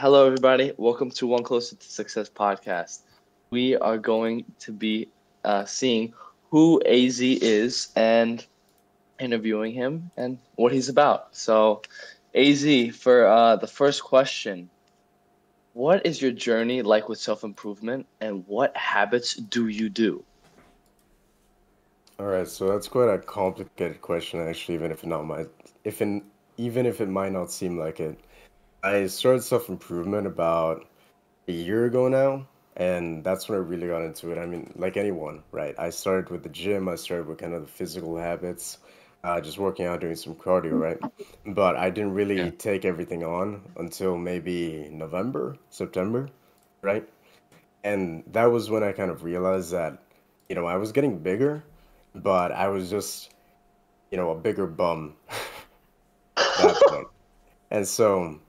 Hello, everybody. Welcome to One Closer to Success podcast. We are going to be seeing who AZ is and interviewing him and what he's about. So, AZ, for the first question, what is your journey like with self-improvement and what habits do you do? All right, so that's quite a complicated question, actually, if in, even if it might not seem like it. I started self-improvement about a year ago now, and that's when I really got into it. I mean, like anyone, right? I started with the gym, I started with kind of the physical habits, just working out, doing some cardio, right? But I didn't Yeah. really take everything on until maybe November, September, right? And that was when I kind of realized that, I was getting bigger, but I was just, a bigger bum at that point. And so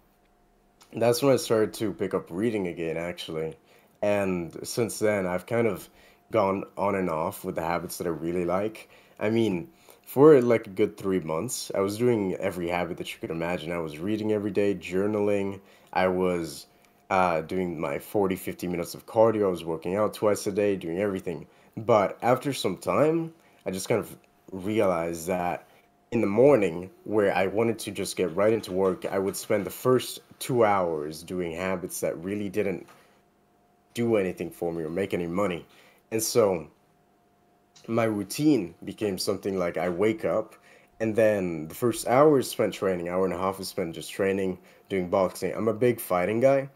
that's when I started to pick up reading again, actually. And since then, I've kind of gone on and off with the habits that I really like. I mean, for like a good 3 months, I was doing every habit that you could imagine. I was reading every day, journaling. I was doing my 40, 50 minutes of cardio. I was working out twice a day, doing everything. But after some time, I just kind of realized that in the morning, where I wanted to just get right into work, I would spend the first 2 hours doing habits that really didn't do anything for me or make any money. And so my routine became something like I wake up and then the first hour is spent training, hour and a half is spent just training, doing boxing. I'm a big fighting guy.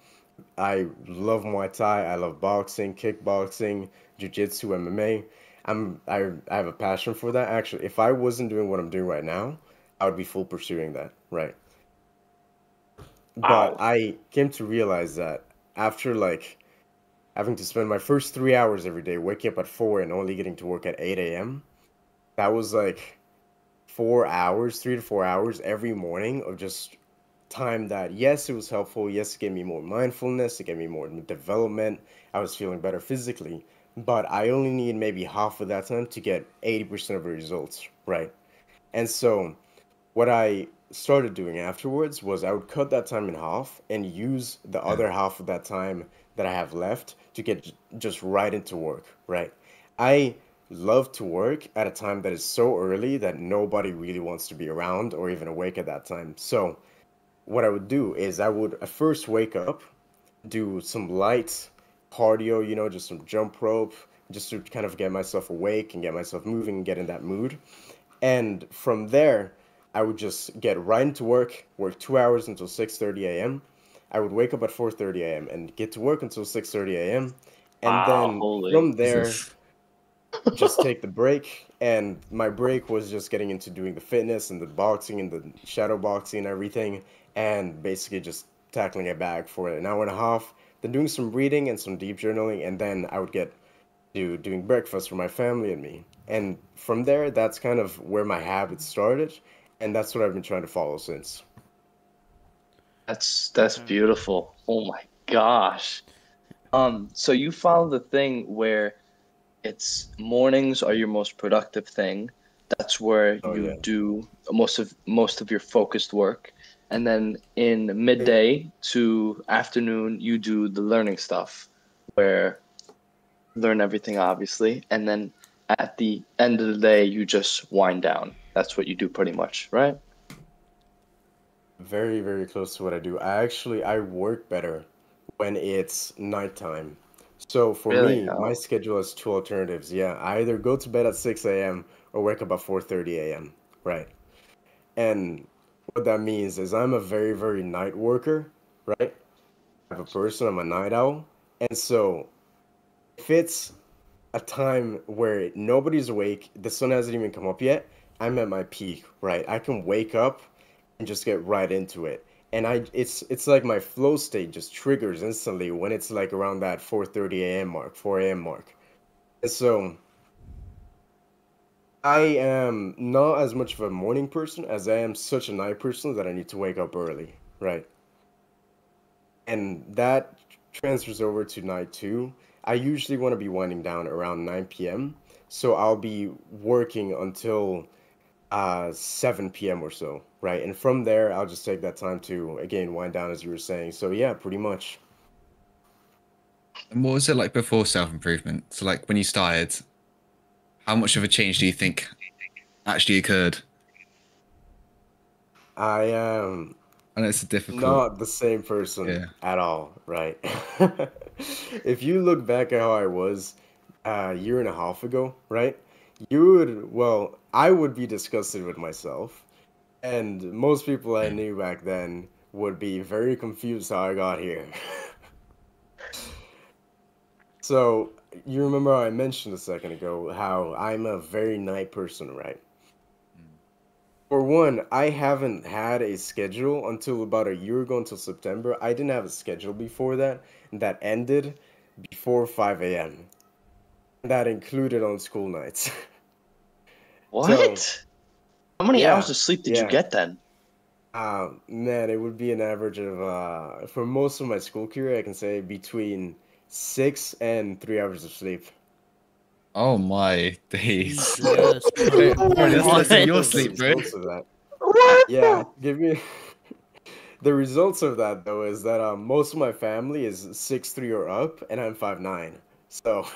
I love Muay Thai, I love boxing, kickboxing, jiu-jitsu, MMA. I have a passion for that. Actually, if I wasn't doing what I'm doing right now, I would be full pursuing that, right? But Wow. I came to realize that after like having to spend my first 3 hours every day, waking up at 4 and only getting to work at 8 a.m., that was like 4 hours, 3 to 4 hours every morning of just time that, yes, it was helpful. Yes, it gave me more mindfulness. It gave me more development. I was feeling better physically, but I only need maybe half of that time to get 80% of the results, right? And so what I started doing afterwards was I would cut that time in half and use the other half of that time that I have left to get just right into work, right? I love to work at a time that is so early that nobody really wants to be around or even awake at that time. So what I would do is I would at first wake up, do some light cardio, just some jump rope, just to kind of get myself awake and get myself moving and get in that mood. And from there, I would just get right into work, work 2 hours until 6:30 a.m. I would wake up at 4:30 a.m. and get to work until 6:30 a.m. And Wow. then Holy. from there, just take the break. And my break was just getting into doing the fitness and the boxing and the shadow boxing and everything, and basically just tackling it back for an hour and a half, then doing some reading and some deep journaling, and then I would get to doing breakfast for my family and me. And from there, that's kind of where my habits started, and that's what I've been trying to follow since. That's beautiful. Oh my gosh. So you found the thing where it's mornings are your most productive thing. That's where Oh you yeah. do most of your focused work. And then in I, midday to afternoon, you do the learning stuff where you learn everything obviously. And then at the end of the day, you just wind down. That's what you do pretty much, right? very, very close to what I do. I work better when it's nighttime. So for Really? me, my Oh, schedule has two alternatives. Yeah, I either go to bed at 6 a.m. or wake up at 4:30 a.m. Right. And what that means is I'm a very, very night worker, right? Type of person, I'm a night owl. And so if it's a time where nobody's awake, the sun hasn't even come up yet, I'm at my peak, right? I can wake up and just get right into it. And it's like my flow state just triggers instantly when it's like around that 4:30 a.m. mark, 4 a.m. mark. And so I am not as much of a morning person as I am such a night person that I need to wake up early, right? And that transfers over to night two. I usually want to be winding down around 9 p.m. So I'll be working until 7 p.m. or so, right? And from there, I'll just take that time to again wind down as you were saying. So yeah, pretty much. And what was it like before self-improvement? So like when you started, how much of a change do you think actually occurred? I am I know it's a difficult, not the same person yeah. at all, right? If you look back at how I was a year and a half ago, right? Well, I would be disgusted with myself, and most people I knew back then would be very confused how I got here. So, you remember I mentioned a second ago how I'm a very night person, right? Mm. For one, I haven't had a schedule until about a year ago, until September. I didn't have a schedule before that, and that ended before 5 a.m. That included on school nights. So, What? How many hours yeah, of sleep did you yeah. get then? Man, it would be an average of, for most of my school career, I can say between 6 and 3 hours of sleep. Oh my days. Jesus, Hey, bro. bro, that's less than your What? The sleep, bro. results of that. Yeah, What? give me the results of that though is that most of my family is 6'3" or up, and I'm 5'9". So,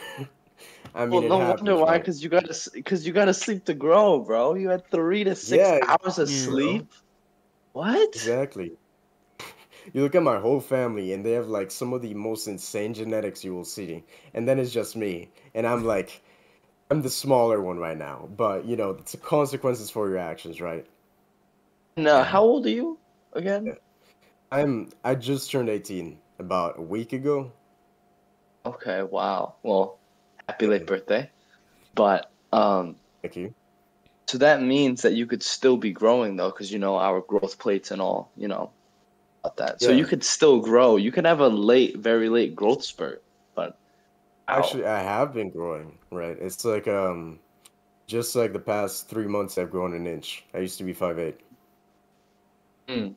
I Well, mean, it no wonder happens, why, right? because you gotta sleep to grow, bro. You had 3 to 6 Yeah, hours of Yeah. bro. sleep. What? Exactly. You look at my whole family, and they have like some of the most insane genetics you will see, and then it's just me, and I'm the smaller one right now. But it's the consequences for your actions, right? And Yeah. how old are you again? Yeah. I just turned 18 about a week ago. Okay, wow. Well, happy late Yeah, birthday. But thank you. so that means that you could still be growing though, because our growth plates and all, about that. So you Yeah, could still grow. You can have a late, very late growth spurt. But wow. actually, I have been growing, right? It's like just like the past 3 months, I've grown an inch. I used to be 5'8". Hmm.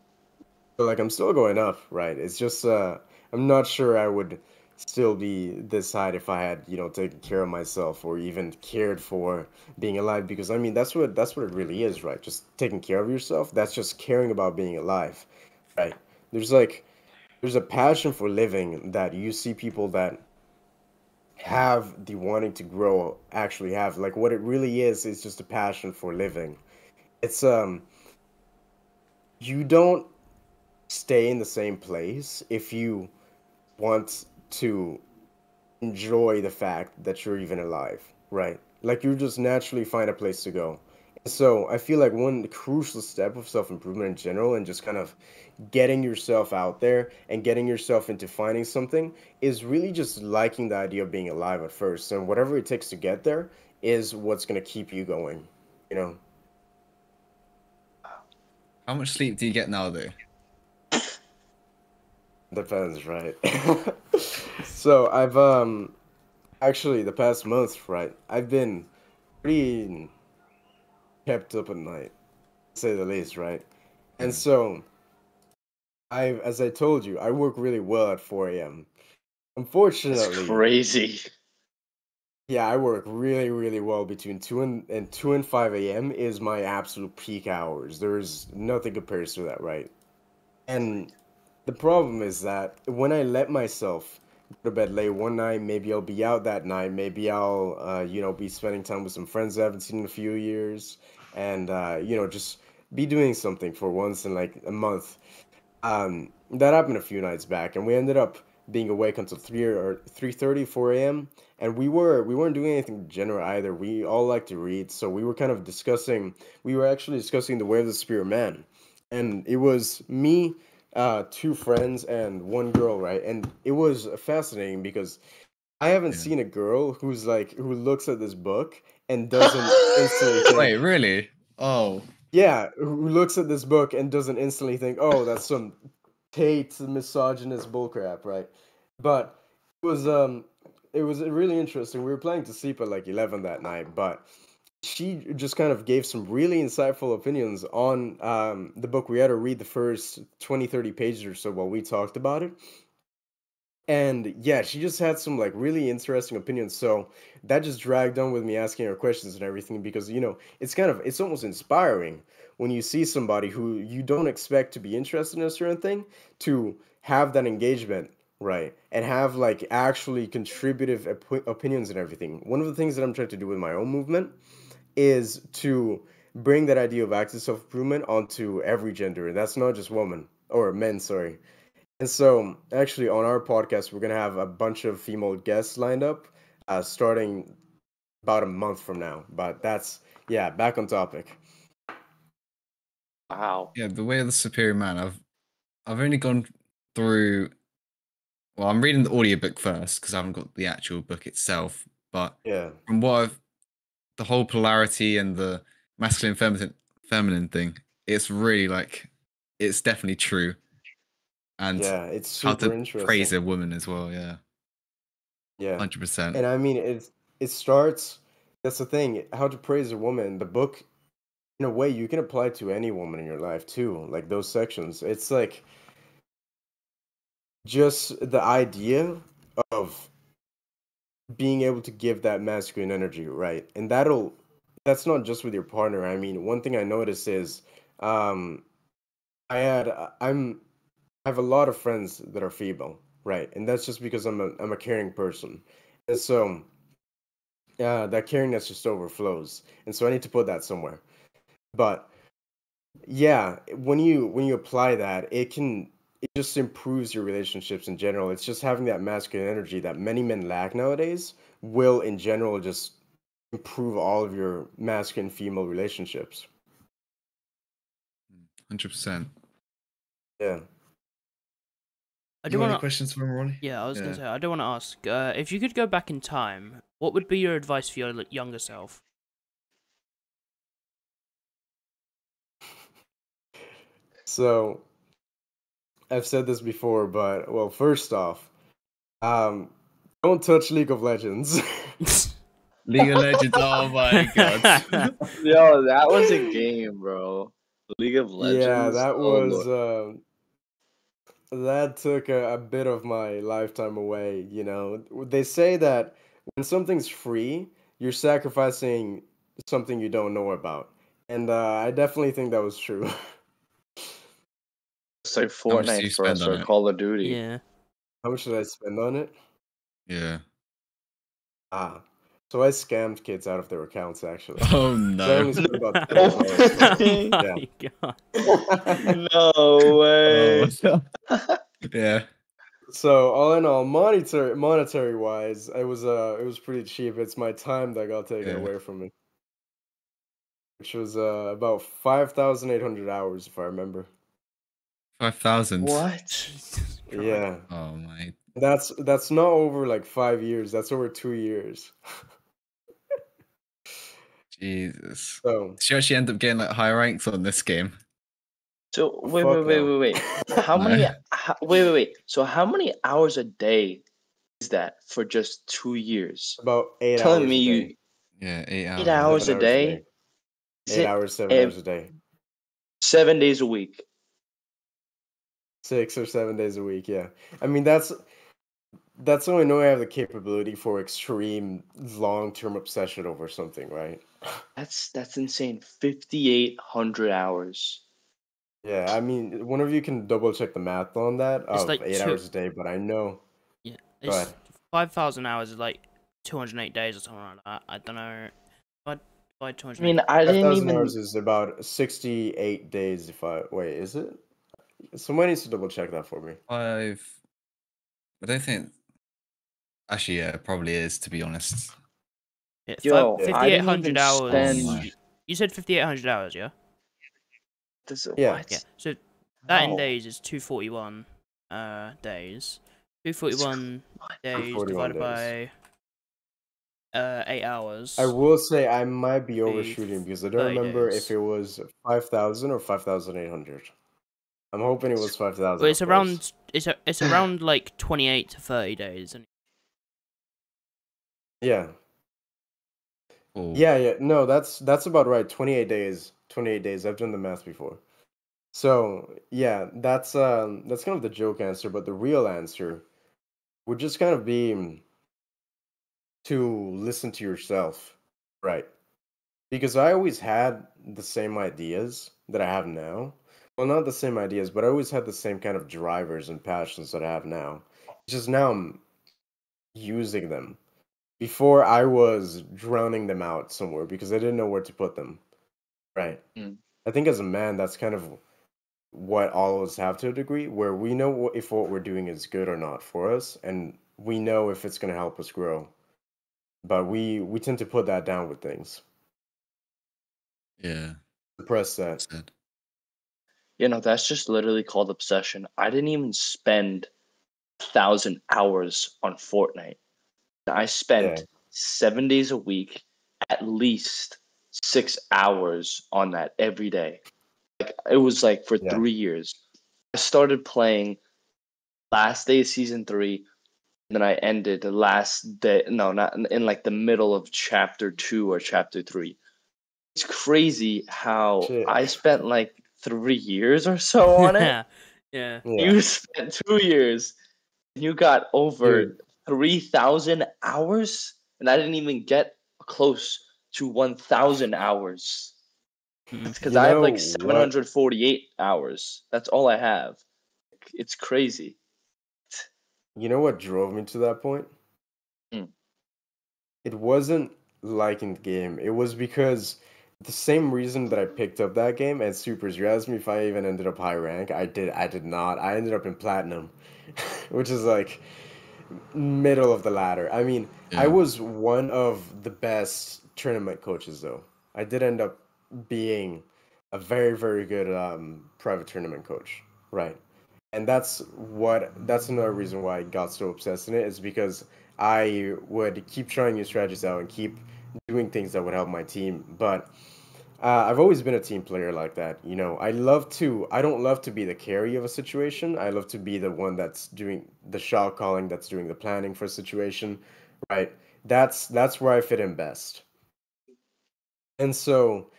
So like I'm still going up, right? It's just I'm not sure I would still be this height if I had, taken care of myself or even cared for being alive because I mean that's what it really is, right? Just taking care of yourself. That's just caring about being alive, right? There's like there's a passion for living that you see people that have the wanting to grow actually have. Like what it really is just a passion for living. It's you don't stay in the same place if you want to enjoy the fact that you're even alive, right? Like you just naturally find a place to go. And so I feel like one crucial step of self-improvement in general and just kind of getting yourself out there and getting yourself into finding something is really just liking the idea of being alive at first. And whatever it takes to get there is what's going to keep you going, you know? How much sleep do you get now, though? Depends, right? So I've actually the past month, right? I've been pretty kept up at night, to say the least, right? And Mm. so as I told you, I work really well at 4 a.m. That's Unfortunately, crazy. yeah, I work really, really well between 2 and 5 a.m. is my absolute peak hours. There is nothing compares to that, right? And the problem is that when I let myself go to bed late one night, maybe I'll be out that night, maybe I'll be spending time with some friends I haven't seen in a few years, and just be doing something for once in like a month. That happened a few nights back, and we ended up being awake until 3:30, 4 a.m. And we weren't doing anything general either. We all like to read, so we were kind of discussing. We were actually discussing the way of the Spirit Man, and it was me, two friends, and one girl, right? And it was fascinating because I haven't Yeah. seen a girl who looks at this book and doesn't instantly Wait, think, really? Oh, yeah, who looks at this book and doesn't instantly think, oh, that's some Tate misogynist bullcrap, right? But it was um it was really interesting. We were planning to sleep at like 11 that night, but she just kind of gave some really insightful opinions on the book. We had to read the first 20, 30 pages or so while we talked about it. And yeah, she just had some like really interesting opinions. So that just dragged on with me asking her questions and everything because it's almost inspiring when you see somebody who you don't expect to be interested in a certain thing to have that engagement, right? And have like actually contributive opinions and everything. One of the things that I'm trying to do with my own movement is to bring that idea of active self-improvement onto every gender. And that's not just women or men, sorry. And so, actually, on our podcast, we're gonna have a bunch of female guests lined up, starting about a month from now. But yeah, back on topic. Wow. Yeah, the way of the superior man. I've only gone through. Well, I'm reading the audiobook first because I haven't got the actual book itself. But Yeah, from what the whole polarity and the masculine feminine thing, it's really like it's definitely true. And yeah, it's how super to praise interesting. a woman as well. Yeah, Yeah, 100%. and I mean, it starts. That's the thing. How to praise a woman. The book, in a way, you can apply to any woman in your life too. Like those sections. It's like just the idea of being able to give that masculine energy, right? And that's not just with your partner. I mean, one thing I noticed is um I had I have a lot of friends that are female, right? And that's just because I'm a caring person. And so that caringness just overflows. And so I need to put that somewhere. But yeah, when you apply that, it just improves your relationships in general. It's just having that masculine energy that many men lack nowadays will in general just improve all of your masculine female relationships. 100%. Yeah. I You do got any want to. questions for me, Ronnie? Yeah, I was gonna Yeah. say. I do want to ask. If you could go back in time, what would be your advice for your younger self? So I've said this before, but well, first off, um, don't touch League of Legends. League of Legends. Oh my god. Yo, that was a game, bro. League of Yeah, Legends. Oh lord. that took a bit of my lifetime away. They say that when something's free, you're sacrificing something you don't know about, and I definitely think that was true. It's like How much do Fortnite you for spend us on or it? Call of Duty. Yeah. How much did I spend on it? Yeah. Ah, so I scammed kids out of their accounts actually. Oh So I no. only spent about No $20 on it. way. Yeah. My God. No Oh. way. Yeah. So all in all, monetary wise, it was pretty cheap. It's my time that got taken Yeah. away from me, which was about 5,800 hours if I remember. 5,000. What? Jesus Christ. Yeah. Oh my. That's not over like 5 years. That's over 2 years. Jesus. So Did you actually end up getting like high ranks on this game? So wait, wait, fuck wait, no. wait, wait. How No. many? Wait, wait, wait. So how many hours a day is that for just 2 years? About eight Telling hours me a you day. Yeah, 8 hours. 8 hours 7 a hours a day. day? Is 8 hours, it 7 hours a day. 7 days a week? 6 or 7 days a week. Yeah. I mean that's when I know I have the capability for extreme long-term obsession over something, right? That's insane. 5,800 hours. Yeah, I mean, one of you can double check the math on that It's of like 8 hours a day, but I know. Yeah, Go it's ahead. 5,000 hours is like 208 days or something like that. I don't know. By I mean, 208. I didn't 5,000 even. hours is about 68 days if I wait, is it? Someone needs to double check that for me. I don't think. Actually, yeah, it probably is, to be honest. Yeah, Yo, Yeah. I didn't 5,800 even hours. Oh my. spend. You said 5,800 hours, yeah? This Yeah. what? Yeah. So that in How? days is 241 days. 241 days 241 divided days. by 8 hours. I will say I might be Be overshooting because I don't 30 remember if days. it was 5,000 or 5,800. I'm hoping it was 5,000, Well, of course. it's around like 28 to 30 days. And Yeah. Cool. Yeah. No, that's about right. 28 days. 28 days. I've done the math before. So, yeah, that's kind of the joke answer, but the real answer would just kind of be to listen to yourself, right? Because I always had the same ideas that I have now. Well, not the same ideas, but I always had the same kind of drivers and passions that I have now. It's just now I'm using them. Before I was drowning them out somewhere because I didn't know where to put them. Right. Mm. I think as a man, that's kind of what all of us have to a degree, where we know if what we're doing is good or not for us, and we know if it's going to help us grow. But we tend to put that down with things, Yeah. suppress that. Said. That's just literally called obsession. I didn't even spend 1,000 hours on Fortnite. I Yeah. spent 7 days a week, at least 6 hours on that every day. Like it was like for Yeah. 3 years. I started playing last day of season 3, and then I ended the last day. No, not in like the middle of chapter 2 or chapter 3. It's crazy how Shit. I spent like 3 years or so on it. Yeah. Yeah. Yeah. You spent 2 years. You got over Dude, 3,000 hours, and I didn't even get close to 1,000 hours. Mm. That's because you I have know like what? 748 hours. That's all I have. It's crazy. You know what drove me to that point? Mm. It wasn't liking the game. It was because the same reason that I picked up that game and Supers, you asked me if I even ended up high rank. I did not. I ended up in platinum, which is like middle of the ladder. I mean, I Yeah. was one of the best tournament coaches though. I did end up being a very, very good private tournament coach. Right. And that's another reason why I got so obsessed in it is because I would keep trying new strategies out and keep doing things that would help my team. But I've always been a team player like that. I don't love to be the carry of a situation. I love to be the one that's doing the shot calling, that's doing the planning for a situation, right? That's where I fit in best. And so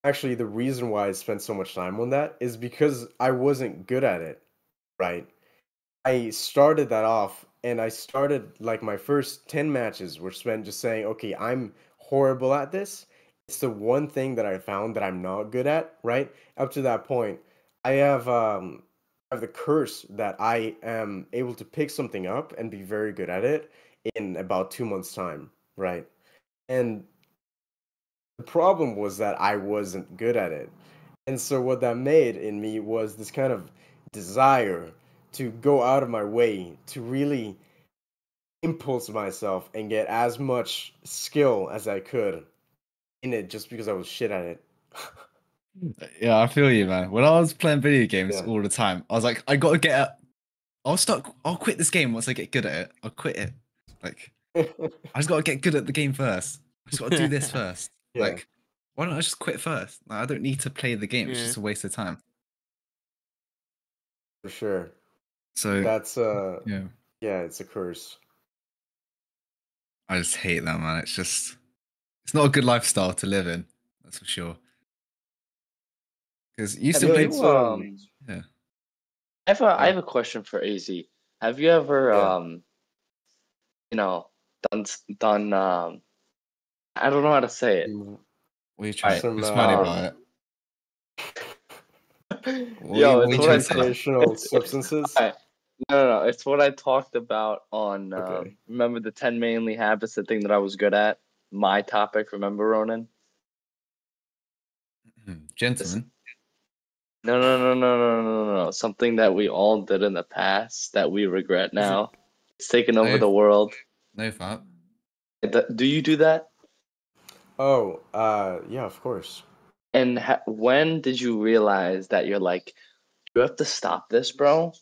actually the reason why I spent so much time on that is because I wasn't good at it, right? I started that off and I started like my first 10 matches were spent just saying, okay, I'm horrible at this. It's the one thing that I found that I'm not good at, right? Up to that point, I have the curse that I am able to pick something up and be very good at it in about 2 months' time, right? And the problem was that I wasn't good at it. And so what that made in me was this kind of desire to go out of my way to really impulse myself and get as much skill as I could in it just because I was shit at it. Yeah, I feel you, man. When I was playing video games Yeah. all the time, I was like, I gotta I'll quit this game once I get good at it. I'll quit it. Like, I just gotta get good at the game first. I just gotta do this first. Yeah, Like, why don't I just quit first? Like, I don't need to play the game. It's Yeah. just a waste of time. for sure. So That's yeah, yeah, it's a curse. I just hate that, man. It's not a good lifestyle to live in. That's for sure. Because you used Have to Yeah, play. it's Yeah. I Yeah. have a question for AZ. Have you ever yeah. you know, done I don't know how to say it. Mm, What are you trying? Right. some What's funny Um about it? Yo, What are it's you what trying I to say? recreational substances. Alright. No. It's what I talked about on Okay. remember the 10 mainly habits, the thing that I was good at? My topic, remember Ronan? This Gentlemen. no. Something that we all did in the past that we regret Is it? now. It's taken over No, the world. no fap. Do you do that? Oh, yeah, of course. And when did you realize that you're like, you have to stop this, bro?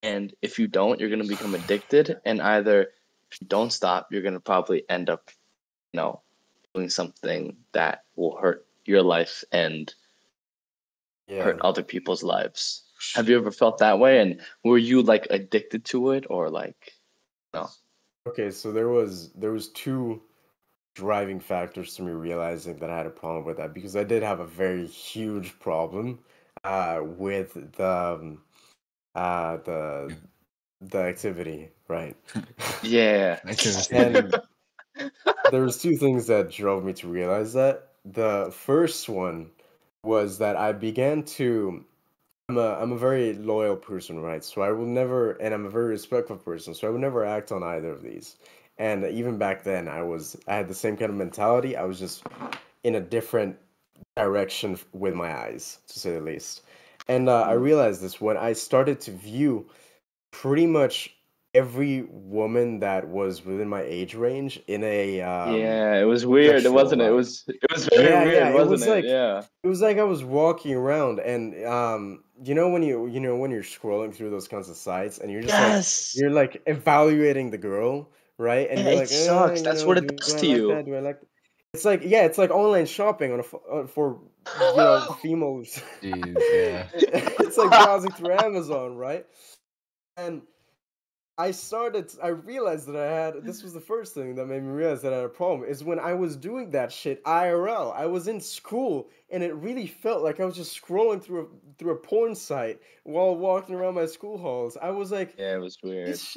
And if you don't, you're gonna become addicted. And either if you don't stop, you're gonna probably end up, you know, doing something that will hurt your life and hurt Yeah. other people's lives. Have you ever felt that way? And were you like addicted to it or like no? Okay, so there was two driving factors to me realizing that I had a problem with that because I did have a very huge problem with the the activity, right? Yeah. Activity. And there was two things that drove me to realize that. The first one was that I began to I'm a very loyal person, right? So I will never, and I'm a very respectful person, so I would never act on either of these. And even back then, I had the same kind of mentality. I was just in a different direction with my eyes, to say the least. And I Mm. realized this when I started to view pretty much every woman that was within my age range in a Yeah, it was weird, sexual wasn't it? light. It was very Yeah, weird, wasn't it? Yeah. it was like I was walking around and you know when you're scrolling through those kinds of sites and Yes. you're like evaluating the girl, right? And Yeah, you're it like, sucks. you That's know, what it do does I to like you. that? Do I like It's like yeah, it's like online shopping for females. Jeez, yeah. It's like browsing through Amazon, right? And I realized that this was the first thing that made me realize that I had a problem is when I was doing that shit IRL. I was in school and it really felt like I was just scrolling through a porn site while walking around my school halls. I was like, Yeah, it was weird. this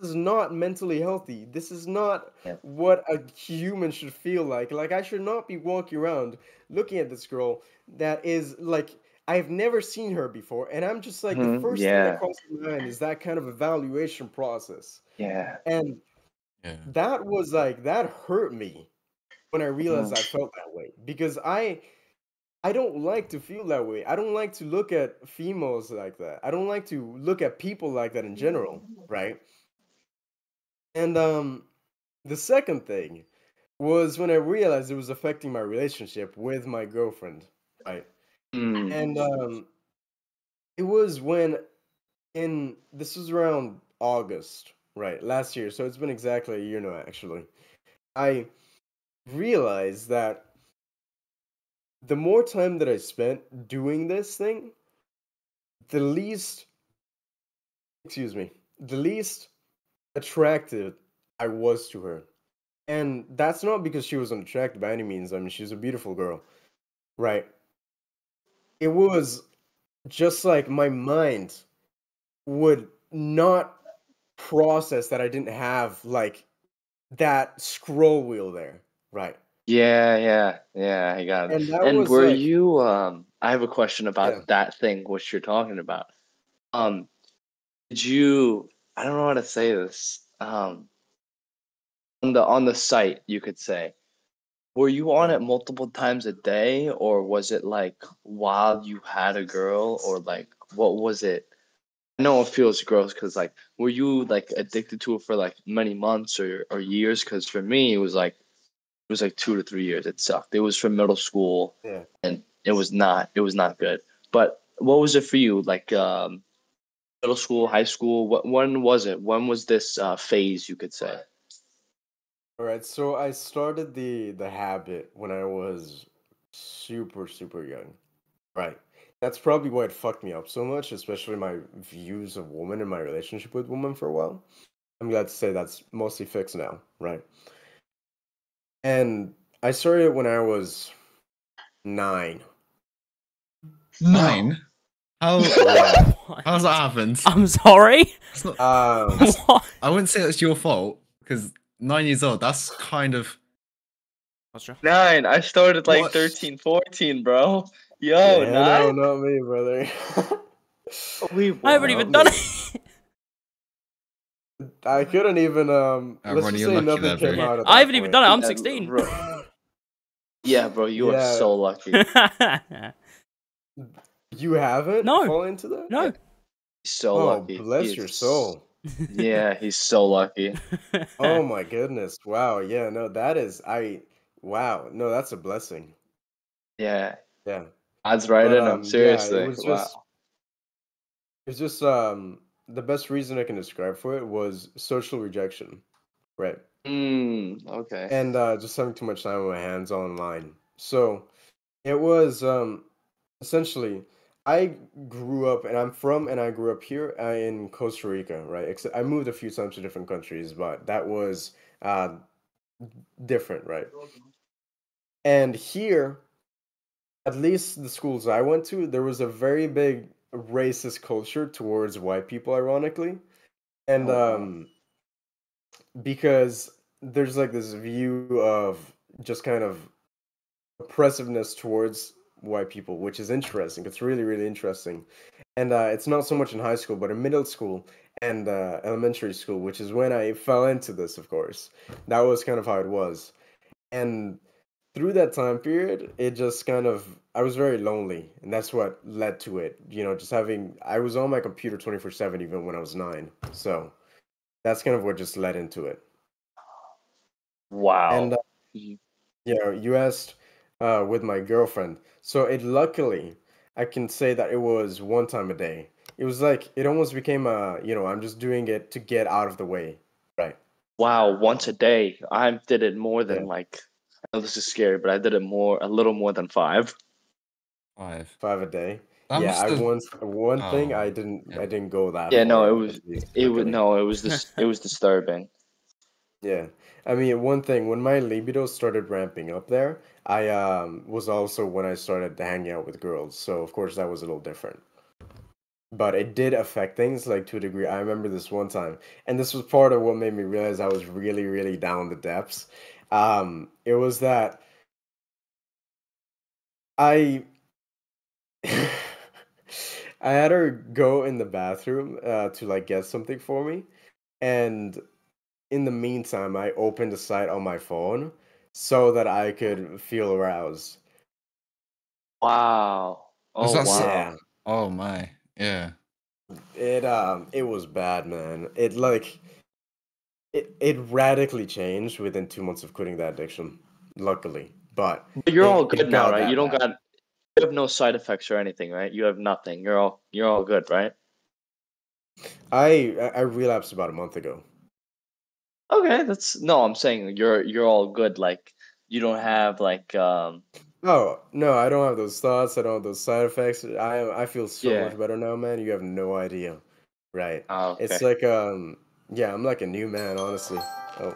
is not mentally healthy. This is not Yeah. what a human should feel like. Like I should not be walking around looking at this girl that is like I've never seen her before, and I'm just like the first thing that Yeah. crosses my mind is that kind of evaluation process. Yeah. And Yeah. that was like that hurt me when I realized Mhm. I felt that way because I don't like to feel that way. I don't like to look at females like that. I don't like to look at people like that in general, right? And the second thing was when I realized it was affecting my relationship with my girlfriend, right? Mm. And it was when in this was around August, right, last year. So it's been exactly a year now, actually. I realized that the more time that I spent doing this thing, the least, excuse me, the least attracted I was to her. And that's not because she was unattractive by any means. I mean, she's a beautiful girl, right? It was just like my mind would not process that I didn't have like that scroll wheel there, right? Yeah, yeah, yeah, I got it. And that And was were like, you I have a question yeah, about that thing which you're talking about. Um, did you I don't know how to say this. On the site, you could say, were you on yeah. it multiple times a day, or was it like while you had a girl, or like what was it? I know it feels gross because like, were you like addicted to it for like many months or years? Because for me, it was like 2 to 3 years. It sucked. It was from middle school, Yeah. and it was not good. But what was it for you? Like middle school, high school? What when was it? When was this phase? You could say. All right. So I started the habit when I was super young. Right. That's probably why it fucked me up so much, especially my views of women and my relationship with women for a while. I'm glad to say that's mostly fixed now, right? And I started it when I was 9. 9? How Yeah. What? how's that happened? I'm sorry. It's not, Um, that's, What? I wouldn't say it's your fault because 9 years old, that's kind of What's wrong? 9. I started like what 13, 14, bro. Yo, yeah, no, 9? not me, brother. Wait, I haven't what? Not even done me. it. I couldn't even let's Ronnie, just you're say lucky nothing there, came bro. out at I that haven't even point. done it. I'm Yeah, 16. yeah, bro, you are Yeah, so lucky. you haven't No, fallen into that? Yeah, no. he's so Oh, lucky. bless your soul. Yeah, he's so lucky. Oh my goodness. Wow. Yeah, no, that is wow. No, that's a blessing. Yeah, Yeah. God's right But in him. yeah, Seriously. Wow. it's just the best reason I can describe for it was social rejection, right? Okay. And just having too much time on my hands online. So it was essentially I grew up and I grew up here in Costa Rica, right? Except I moved a few times to different countries, but that was uh different, right? And here, at least the schools I went to, there was a very big racist culture towards white people, ironically. And Oh wow. because there's like this view of just kind of oppressiveness towards white people, which is interesting. It's really, really interesting. And it's not so much in high school, but in middle school and elementary school, which is when I fell into this, of course. That was kind of how it was. And through that time period, it just kind of, I was very lonely. And that's what led to it. Just having, I was on my computer 24/7 even when I was 9. So that's kind of what just led into it. And Wow. Mhm. You asked with my girlfriend. So it luckily I can say that it was one time a day. It was like it almost became I'm just doing it to get out of the way. Right. Wow, once a day. I did it more Yeah. than like. I know this is scary, but I did it a little more than five. 5. 5 a day. That Yeah, must I have. once one thing Oh, I didn't yeah. I didn't go that Yeah, no, far at least, it was luckily. no, it was this, it was disturbing. Yeah. I mean, one thing when my libido started ramping up there, I was also when I started hanging out with girls. So of course that was a little different. But it did affect things like to a degree. I remember this one time, and this was part of what made me realize I was really, really down the depths. It was that I I had her go in the bathroom to like get something for me, and in the meantime, I opened the site on my phone so that I could feel aroused. Wow. Was Oh that? Yeah, wow. Oh my. Yeah. it was bad, man. It radically changed within 2 months of quitting that addiction, luckily. But But you're all it good now, got right? You that don't bad. got you have no side effects or anything, right? You have nothing. You're all good, right? I relapsed about a month ago. Okay, that's no, I'm saying you're all good. Like you don't have like Oh, no, I don't have those thoughts. I don't have those side effects. I feel so yeah. much better now, man. You have no idea. Right. Oh, It's okay. like yeah, I'm like a new man, honestly. Oh,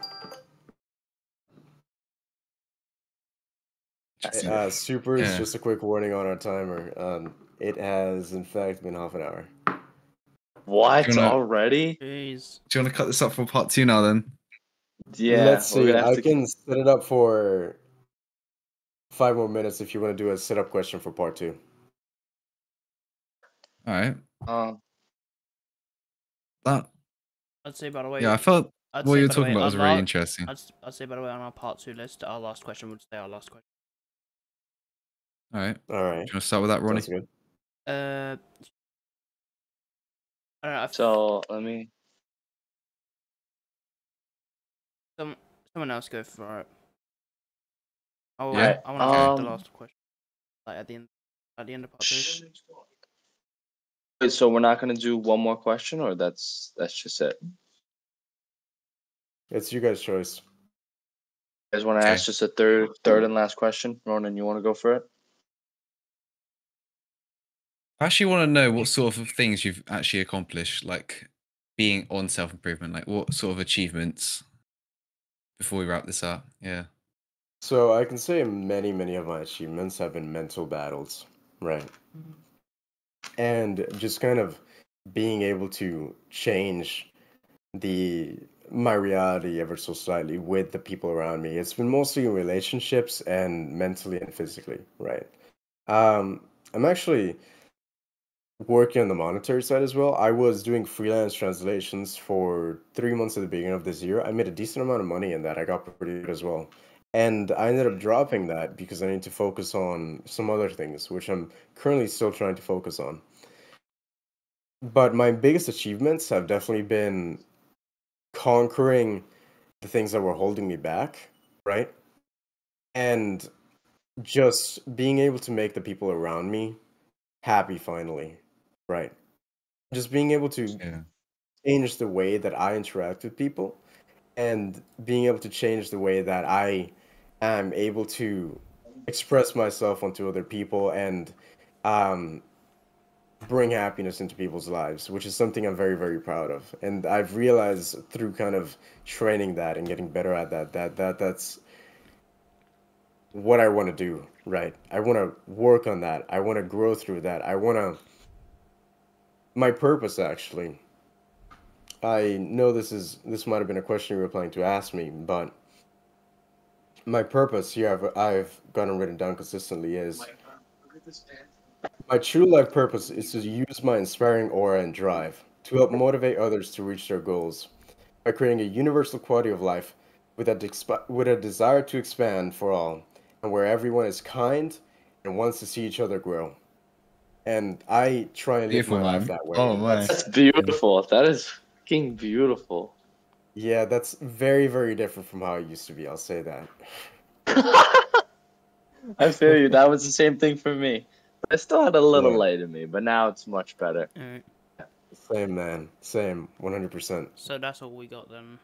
Interesting. super is Yeah. just a quick warning on our timer. It has in fact been half an hour. Do What you wanna already? Jeez. do you wanna cut this up for part 2 now then? Yeah, Let's we're see. gonna have I to keep. can set it up for 5 more minutes if you want to do a setup question for part 2. All right. Um, That. I'd say by the Yeah, way, I felt I'd what say you were by the talking way, about our was really last, interesting. I'd say by the way on our part 2 list, our last question would stay our last question. All right. All Do you right. want to start with that, Ronnie? Sounds good. Uh, I don't know. so let me. Some someone else go for it. All Yeah. right. I want to Okay. ask the last question, like at the end of part 2. Wait, so we're not gonna do one more question, or that's just it? You It's you guys' choice. guys want to Okay. ask just a third and last question? Ronan, you want to go for it? I actually want to know what sort of things you've actually accomplished, like being on self improvement. Like what sort of achievements before we wrap this up. Yeah. So I can say many, many of my achievements have been mental battles, right? And just kind of being able to change the my reality ever so slightly with the people around me. It's been mostly in relationships and mentally and physically, right? I'm actually working on the monetary side as well. I was doing freelance translations for 3 months at the beginning of this year. I made a decent amount of money in that. I got pretty good as well. And I ended up dropping that because I need to focus on some other things, which I'm currently still trying to focus on. But my biggest achievements have definitely been conquering the things that were holding me back, right? And just being able to make the people around me happy finally, right? Just being able to Yeah. change the way that I interact with people and being able to change the way that I am able to express myself onto other people and um, bring happiness into people's lives, which is something I'm very, very proud of. And I've realized through kind of training that and getting better at that's what I want to do, right? I want to work on that. I want to grow through that. My purpose actually I know this might have been a question you were planning to ask me, but my purpose here I've gotten written down consistently is my true life purpose is to use my inspiring aura and drive to help motivate others to reach their goals by creating a universal quality of life with a desire to expand for all, and where everyone is kind and wants to see each other grow. And I try and live Beautiful, my life man. that way. Oh And my. That's beautiful. That is fucking beautiful. yeah, that's very, very different from how it used to be. I'll say that. I feel you. That was the same thing for me. But I still had a little Yeah, light in me, but now it's much better. Alright, same man, same, 100%. so that's all we got then.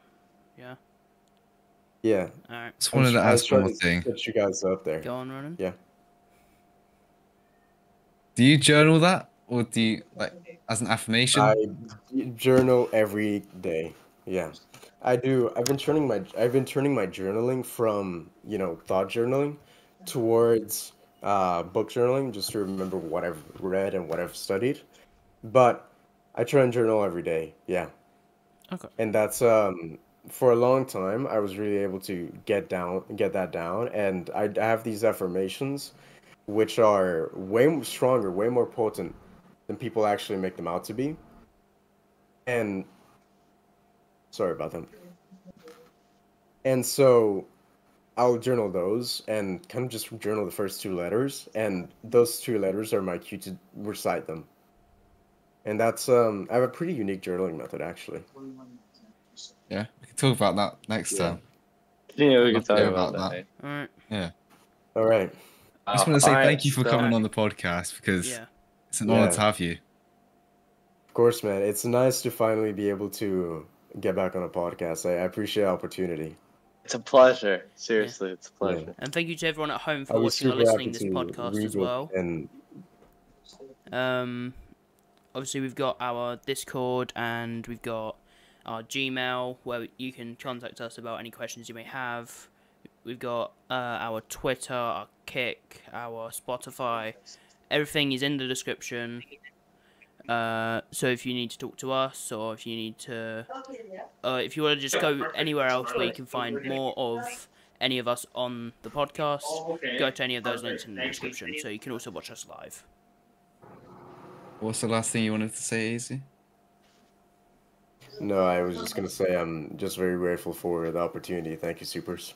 Yeah. Yeah, Alright, Just wanted to I ask try one more to thing. set you guys up there. go on, Ronan. Yeah. Do you journal that, or do you like as an affirmation? I journal every day. Yeah. I do. I've been turning my journaling from, thought journaling towards book journaling just to remember what I've read and what I've studied. But I try and journal every day. Yeah. Okay. And that's for a long time I was really able to get that down, and I have these affirmations which are stronger, way more potent than people actually make them out to be. And sorry about them. And so I'll journal those and kind of just journal the first two letters, and those two letters are my cue to recite them. And that's I have a pretty unique journaling method actually. Yeah, we can talk about that next Yeah. time. Yeah, we I'd can love to talk hear about about that. that. Alright. Yeah. All right. I just want to say Alright, thank you for so coming on the podcast because Yeah. it's an honor Yeah. to have you. Of course, man. It's nice to finally be able to get back on a podcast. I appreciate the opportunity. it's a pleasure. Seriously, it's a Yeah. pleasure. And thank you to everyone at home I for was watching or super happy listening to this to podcast as read it well. and Obviously we've got our Discord and we've got our Gmail where you can contact us about any questions you may have. We've got our Twitter, our Kick, our Spotify. Everything is in the description. So if you need to talk to us, or if you need to, if you want to just go anywhere else where you can find more of any of us on the podcast, go to any of those links in the description. So you can also watch us live. What's the last thing you wanted to say, Easy? no, I was just gonna say I'm just very grateful for the opportunity. Thank you, supers.